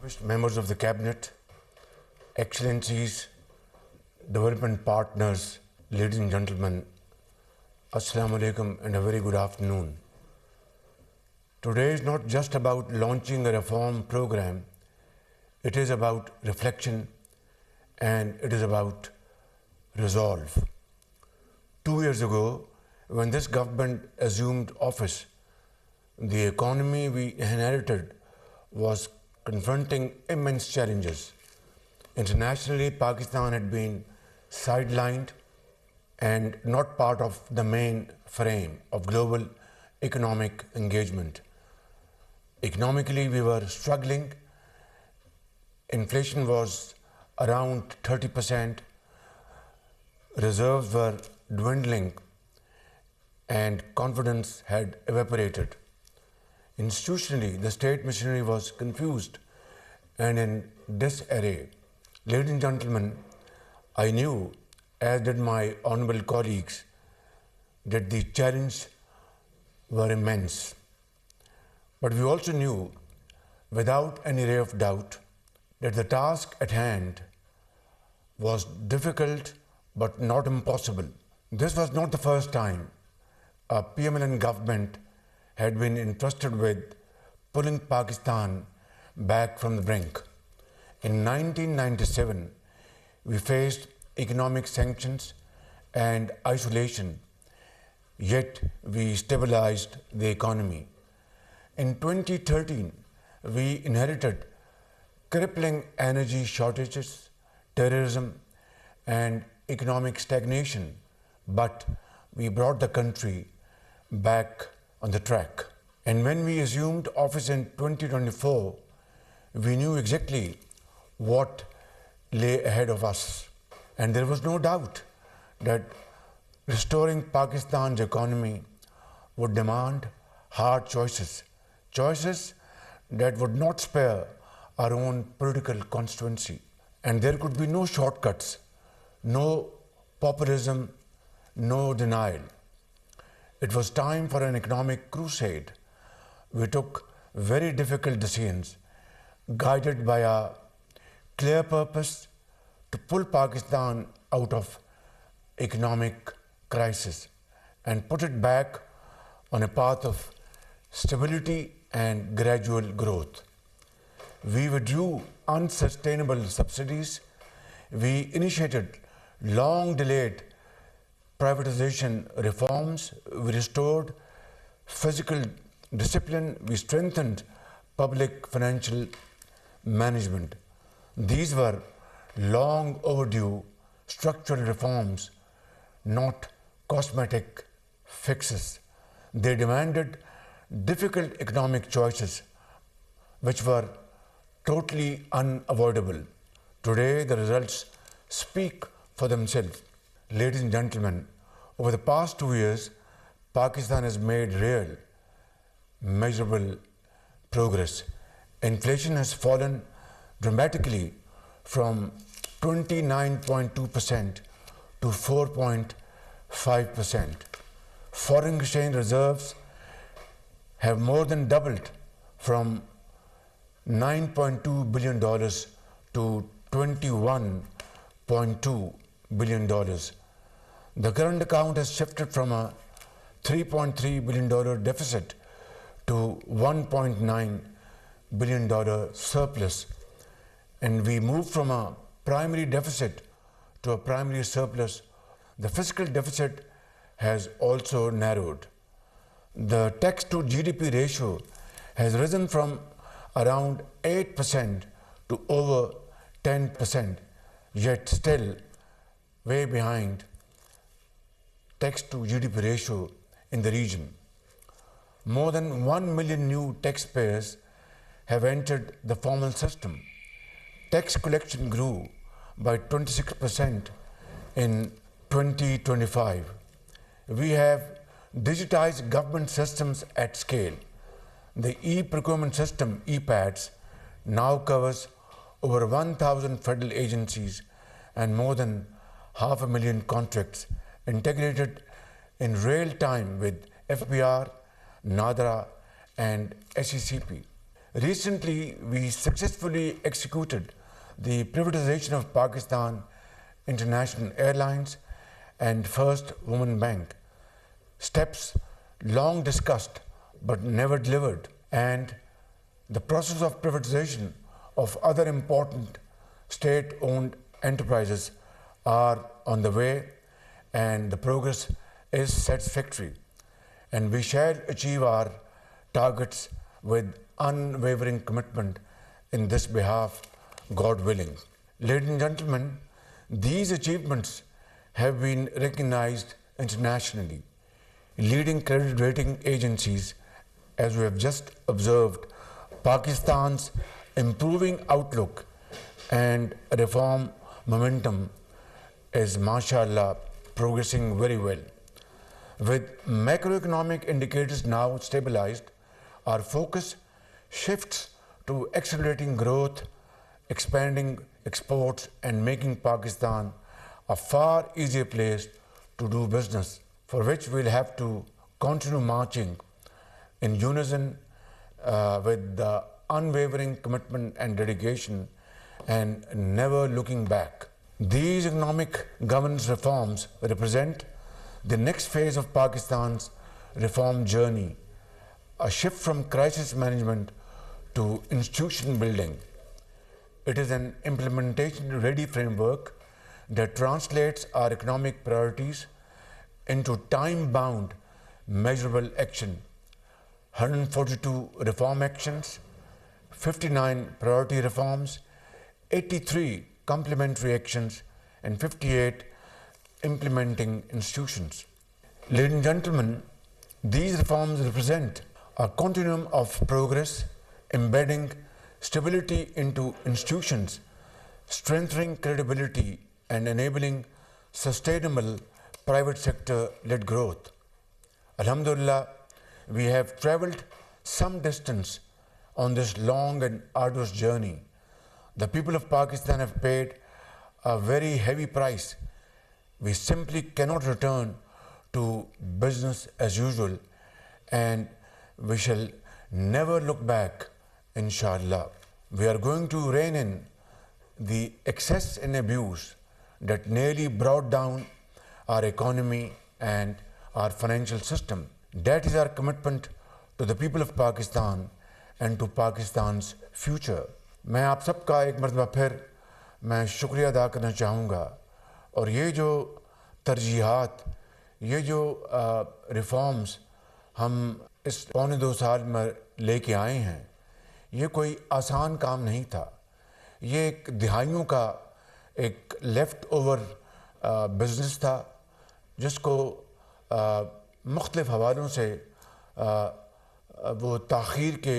Distinguished members of the Cabinet, Excellencies, development partners, ladies and gentlemen, Assalamu alaikum and a very good afternoon. Today is not just about launching a reform program, it is about reflection and it is about resolve. 2 years ago, when this government assumed office, the economy we inherited was confronting immense challenges. Internationally, Pakistan had been sidelined and not part of the main frame of global economic engagement. Economically, we were struggling. Inflation was around 30%. Reserves were dwindling and confidence had evaporated. Institutionally, the state machinery was confused and in disarray. Ladies and gentlemen, I knew, as did my honorable colleagues, that the challenges were immense. But we also knew, without any ray of doubt, that the task at hand was difficult but not impossible. This was not the first time a PMLN government had been entrusted with pulling Pakistan back from the brink. In 1997, we faced economic sanctions and isolation, yet we stabilized the economy. In 2013, we inherited crippling energy shortages, terrorism, and economic stagnation, but we brought the country back on the track. And when we assumed office in 2024, we knew exactly what lay ahead of us. And there was no doubt that restoring Pakistan's economy would demand hard choices, choices that would not spare our own political constituency. And there could be no shortcuts, no populism, no denial. It was time for an economic crusade. We took very difficult decisions, guided by a clear purpose to pull Pakistan out of economic crisis and put it back on a path of stability and gradual growth. We withdrew unsustainable subsidies. We initiated long-delayed privatization reforms. We restored fiscal discipline. We strengthened public financial management. These were long overdue structural reforms, not cosmetic fixes. They demanded difficult economic choices, which were totally unavoidable. Today, the results speak for themselves. Ladies and gentlemen, over the past 2 years, Pakistan has made real, measurable progress. Inflation has fallen dramatically from 29.2% to 4.5%. Foreign exchange reserves have more than doubled from $9.2 billion to $21.2 billion. The current account has shifted from a $3.3 billion deficit to $1.9 billion surplus, and we moved from a primary deficit to a primary surplus. The fiscal deficit has also narrowed. The tax to GDP ratio has risen from around 8% to over 10%, yet still way behind tax to GDP ratio in the region. More than 1 million new taxpayers have entered the formal system. Tax collection grew by 26% in 2025. We have digitized government systems at scale. The e-procurement system, EPADS, now covers over 1,000 federal agencies and more than 500,000 contracts integrated in real time with FBR, NADRA and SECP. Recently, we successfully executed the privatization of Pakistan International Airlines and First Women Bank, steps long discussed but never delivered, and the process of privatization of other important state-owned enterprises are on the way, and the progress is satisfactory, and we shall achieve our targets with unwavering commitment in this behalf, God willing. Ladies and gentlemen, these achievements have been recognized internationally. Leading credit rating agencies, as we have just observed, Pakistan's improving outlook and reform momentum is, mashallah, progressing very well. With macroeconomic indicators now stabilized, our focus shifts to accelerating growth, expanding exports, and making Pakistan a far easier place to do business, for which we'll have to continue marching in unison with the unwavering commitment and dedication and never looking back. These economic governance reforms represent the next phase of Pakistan's reform journey, a shift from crisis management to institution building. It is an implementation-ready framework that translates our economic priorities into time-bound, measurable action. 142 reform actions, 59 priority reforms, 83 complementary actions, and 58 implementing institutions. Ladies and gentlemen, these reforms represent a continuum of progress, embedding stability into institutions, strengthening credibility, and enabling sustainable private sector-led growth. Alhamdulillah, we have traveled some distance on this long and arduous journey. The people of Pakistan have paid a very heavy price. We simply cannot return to business as usual, and we shall never look back, inshallah. We are going to rein in the excess and abuse that nearly brought down our economy and our financial system. That is our commitment to the people of Pakistan and to Pakistan's future. میں آپ سب کا ایک مرتبہ پھر میں شکریہ ادا کرنا چاہوں گا، اور یہ جو ترجیحات، یہ جو ریفارمز ہم اس پونے 2 سال میں لے کے آئے ہیں، یہ کوئی آسان کام نہیں تھا. یہ ایک دہائیوں کا ایک لیفٹ اوور بزنس تھا، جس کو مختلف حوالوں سے وہ تاخیر کے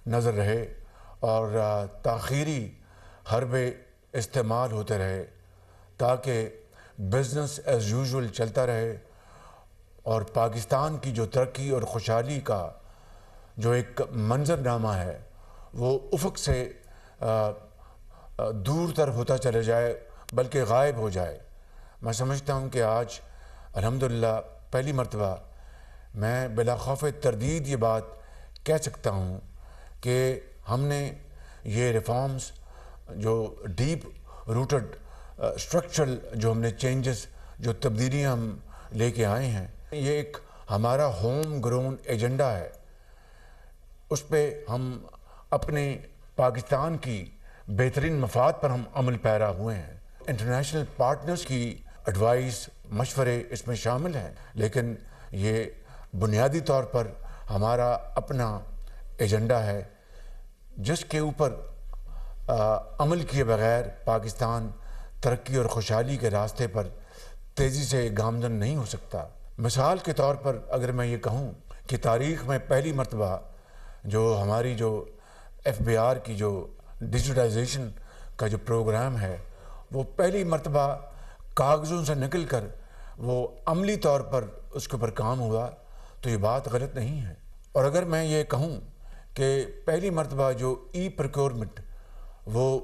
نظر رہے اور تاخیری حربے استعمال ہوتے رہے تاکہ بزنس ایز یوزول چلتا رہے، اور پاکستان کی جو ترقی اور خوشحالی کا جو ایک منظر نامہ ہے وہ افق سے دور تر ہوتا چلے جائے، بلکہ غائب ہو جائے. میں سمجھتا ہوں کہ آج الحمدللہ پہلی مرتبہ میں بلا خوف تردید یہ بات کہہ سکتا ہوں کہ ہم نے یہ ریفارمز جو ڈیپ روٹڈ اسٹرکچرل جو ہم نے چینجز، جو تبدیلیاں ہم لے کے آئے ہیں، یہ ایک ہمارا ہوم گرون ایجنڈا ہے. اس پہ ہم اپنے پاکستان کی بہترین مفاد پر ہم عمل پیرا ہوئے ہیں. انٹرنیشنل پارٹنرز کی ایڈوائس، مشورے اس میں شامل ہیں، لیکن یہ بنیادی طور پر ہمارا اپنا ایجنڈا ہے جس کے اوپر عمل کیے بغیر پاکستان ترقی اور خوشحالی کے راستے پر تیزی سے گامزن نہیں ہو سکتا. مثال کے طور پر اگر میں یہ کہوں کہ تاریخ میں پہلی مرتبہ جو ہماری جو ایف بی آر کی جو ڈیجیٹائزیشن کا جو پروگرام ہے، وہ پہلی مرتبہ کاغذوں سے نکل کر وہ عملی طور پر اس کے اوپر کام ہوا، تو یہ بات غلط نہیں ہے. اور اگر میں یہ کہوں کہ پہلی مرتبہ جو ای پروکیورمنٹ وہ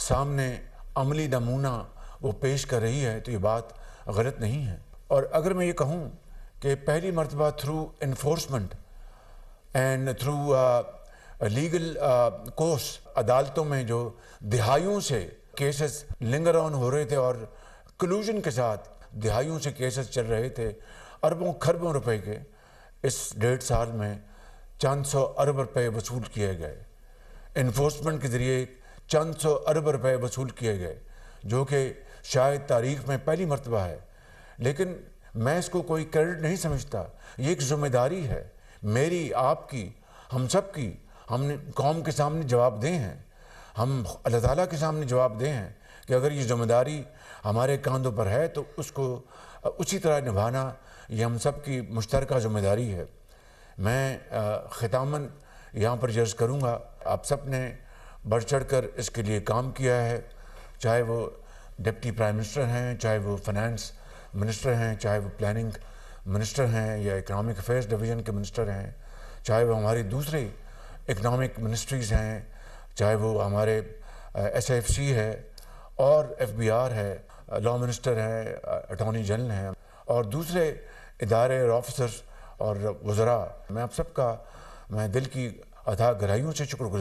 سامنے عملی نمونہ وہ پیش کر رہی ہے، تو یہ بات غلط نہیں ہے. اور اگر میں یہ کہوں کہ پہلی مرتبہ through enforcement and through legal course عدالتوں میں جو دہائیوں سے کیسز لنگر آن ہو رہے تھے اور کلوژن کے ساتھ دہائیوں سے کیسز چل رہے تھے اربوں کھربوں روپے کے، اس 1.5 سال میں چند سو ارب روپے وصول کیے گئے، انفورسمنٹ کے ذریعے چند سو ارب روپے وصول کیے گئے، جو کہ شاید تاریخ میں پہلی مرتبہ ہے۔ لیکن میں اس کو کوئی کریڈٹ نہیں سمجھتا، یہ ایک ذمہ داری ہے میری، آپ کی، ہم سب کی۔ ہم نے قوم کے سامنے جواب دے ہیں، ہم اللہ تعالیٰ کے سامنے جواب دے ہیں کہ اگر یہ ذمہ داری ہمارے کاندھوں پر ہے تو اس کو اسی طرح نبھانا یہ ہم سب کی مشترکہ ذمہ داری ہے۔ میں ختاماً یہاں پر عرض کروں گا، آپ سب نے بڑھ چڑھ کر اس کے لیے کام کیا ہے، چاہے وہ ڈپٹی پرائم منسٹر ہیں، چاہے وہ فنانس منسٹر ہیں، چاہے وہ پلاننگ منسٹر ہیں یا اکنامک افیئرس ڈویژن کے منسٹر ہیں، چاہے وہ ہماری دوسری اکنامک منسٹریز ہیں، چاہے وہ ہمارے ایس ایف سی ہے اور ایف بی آر ہے، لا منسٹر ہیں، اٹارنی جنرل ہیں اور دوسرے ادارے اور آفیسرز اور وزراء۔ میں آپ سب کا میں دل کی اتھاہ گہرائیوں سے شکر گزار